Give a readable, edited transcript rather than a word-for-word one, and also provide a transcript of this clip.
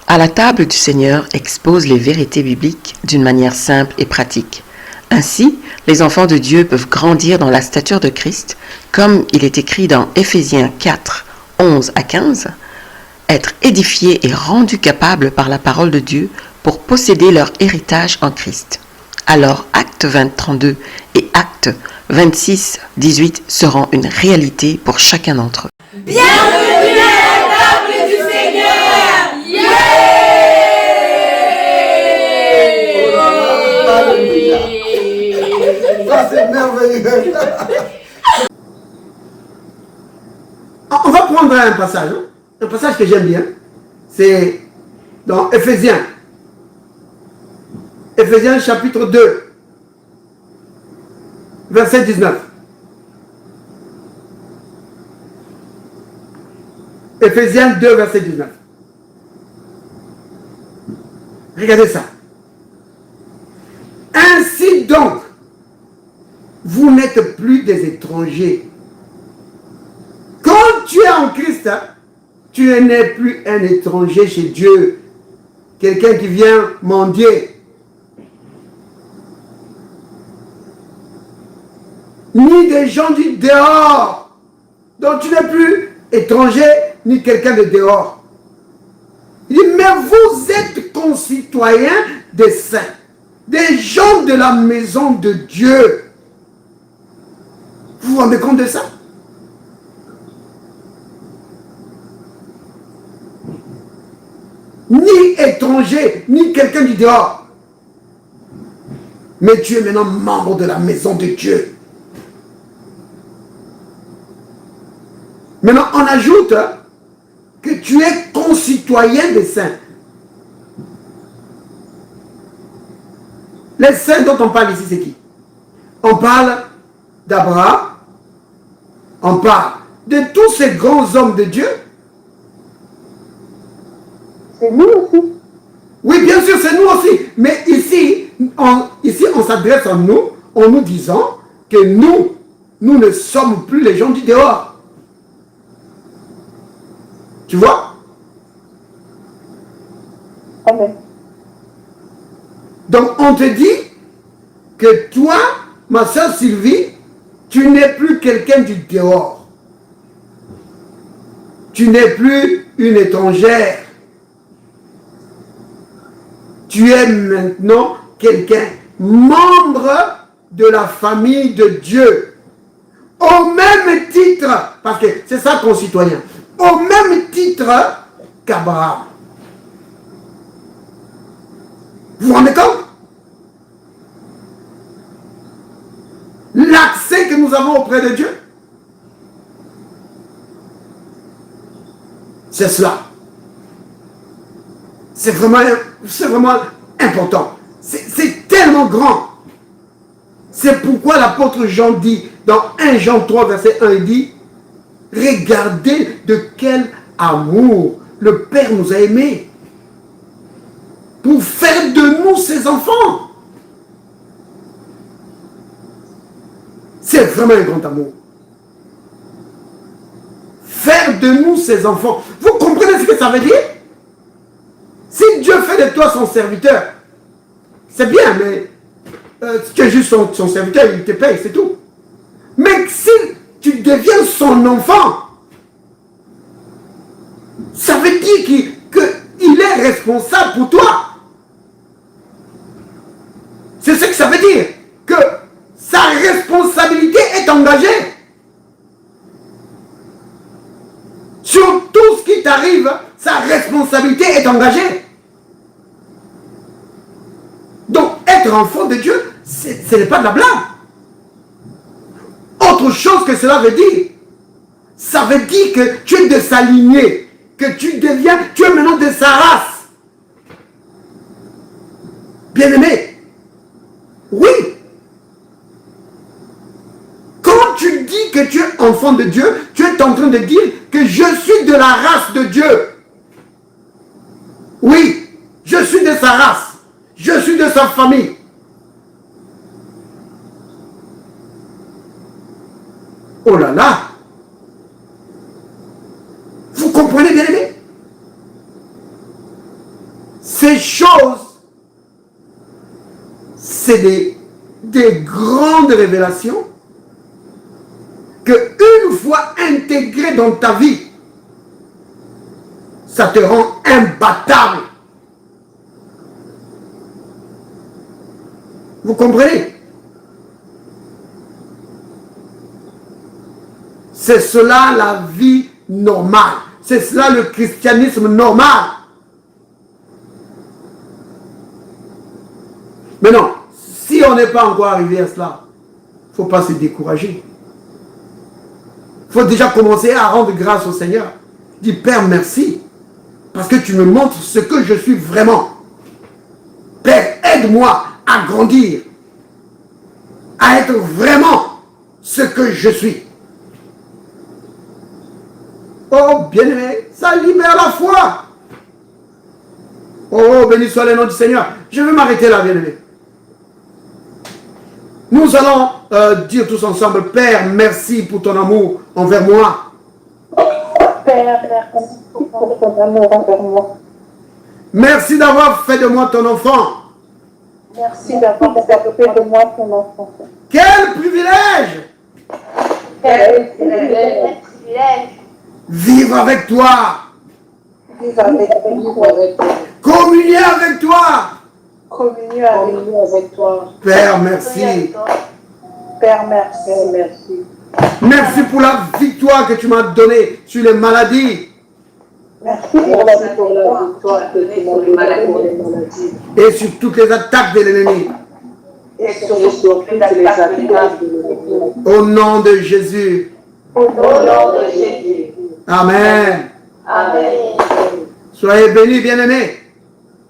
À la table du Seigneur expose les vérités bibliques d'une manière simple et pratique. Ainsi, les enfants de Dieu peuvent grandir dans la stature de Christ, comme il est écrit dans Éphésiens 4, 11 à 15, être édifiés et rendus capables par la parole de Dieu pour posséder leur héritage en Christ. Alors, Acte 20, 32 et Acte 26, 18 seront une réalité pour chacun d'entre eux. Bienvenue à la table du Seigneur! Yeah! Ça c'est merveilleux. On va prendre un passage que j'aime bien. C'est dans Éphésiens chapitre 2, verset 19. Éphésiens 2, verset 19. Regardez ça. Ainsi donc, vous n'êtes plus des étrangers. Quand tu es en Christ, tu n'es plus un étranger chez Dieu. Quelqu'un qui vient mendier. Ni des gens du dehors. Donc tu n'es plus étranger ni quelqu'un de dehors. Il dit, mais vous êtes concitoyens des saints, des gens de la maison de Dieu. Vous vous rendez compte de ça? Ni étranger, ni quelqu'un du dehors. Mais tu es maintenant membre de la maison de Dieu. Maintenant, on ajoute que tu es concitoyen des saints. Les saints dont on parle ici, c'est qui? On parle d'Abraham, on parle de tous ces grands hommes de Dieu. C'est nous aussi. Oui, bien sûr, c'est nous aussi. Mais ici, on s'adresse à nous en nous disant que nous ne sommes plus les gens du dehors. Tu vois? Amen. Donc, on te dit que toi, ma soeur Sylvie, tu n'es plus quelqu'un du dehors. Tu n'es plus une étrangère. Tu es maintenant quelqu'un, membre de la famille de Dieu. Au même titre, parce que c'est ça concitoyen, au même titre qu'Abraham. Vous vous rendez compte? L'accès que nous avons auprès de Dieu, c'est cela. C'est vraiment important. C'est tellement grand. C'est pourquoi l'apôtre Jean dit, dans 1 Jean 3, verset 1, il dit, regardez de quel amour le Père nous a aimés pour faire de nous ses enfants. C'est vraiment un grand amour. Faire de nous ses enfants. Vous comprenez ce que ça veut dire? Si Dieu fait de toi son serviteur, c'est bien, mais tu es juste son serviteur, il te paye, c'est tout. Mais si tu deviens son enfant, ça veut dire qu'il est responsable pour toi. C'est ce que ça veut dire, que sa responsabilité est engagée. Sur tout ce qui t'arrive, sa responsabilité est engagée. Donc, être enfant de Dieu, ce n'est pas de la blague. Autre chose que cela veut dire, ça veut dire que tu es de sa lignée, que tu es maintenant de sa race. Bien-aimé, oui. Quand tu dis que tu es enfant de Dieu, tu es en train de dire que je suis de la race de Dieu. Oui, je suis de sa race. Je suis de sa famille. Oh là là. Vous comprenez, bien aimé? Ces choses, c'est des grandes révélations que une fois intégrées dans ta vie, ça te rend imbattable. Vous comprenez? C'est cela la vie normale. C'est cela le christianisme normal. Mais non, si on n'est pas encore arrivé à cela, il ne faut pas se décourager. Il faut déjà commencer à rendre grâce au Seigneur. Dis, Père, merci. Parce que tu me montres ce que je suis vraiment. Père, aide-moi à grandir. À être vraiment ce que je suis. Oh, bien-aimé, ça libère la foi. Oh, béni soit le nom du Seigneur. Je vais m'arrêter là, bien-aimé. Nous allons dire tous ensemble, Père, merci pour ton amour envers moi. Père, merci pour ton amour envers moi. Merci d'avoir fait de moi ton enfant. Merci d'avoir fait de moi ton enfant. Quel privilège! Quel privilège! Vivre avec toi. Vivre avec toi. Communier avec toi. Communier avec toi. Père, merci. Père, merci. Merci. Merci pour la victoire que tu m'as donnée sur les maladies. Merci pour la victoire que tu m'as donnée sur les maladies. Et sur toutes les attaques de l'ennemi. Et sur toutes les attaques de l'ennemi. Au nom de Jésus. Au nom de Jésus. Amen. Amen. Soyez bénis, bien-aimés.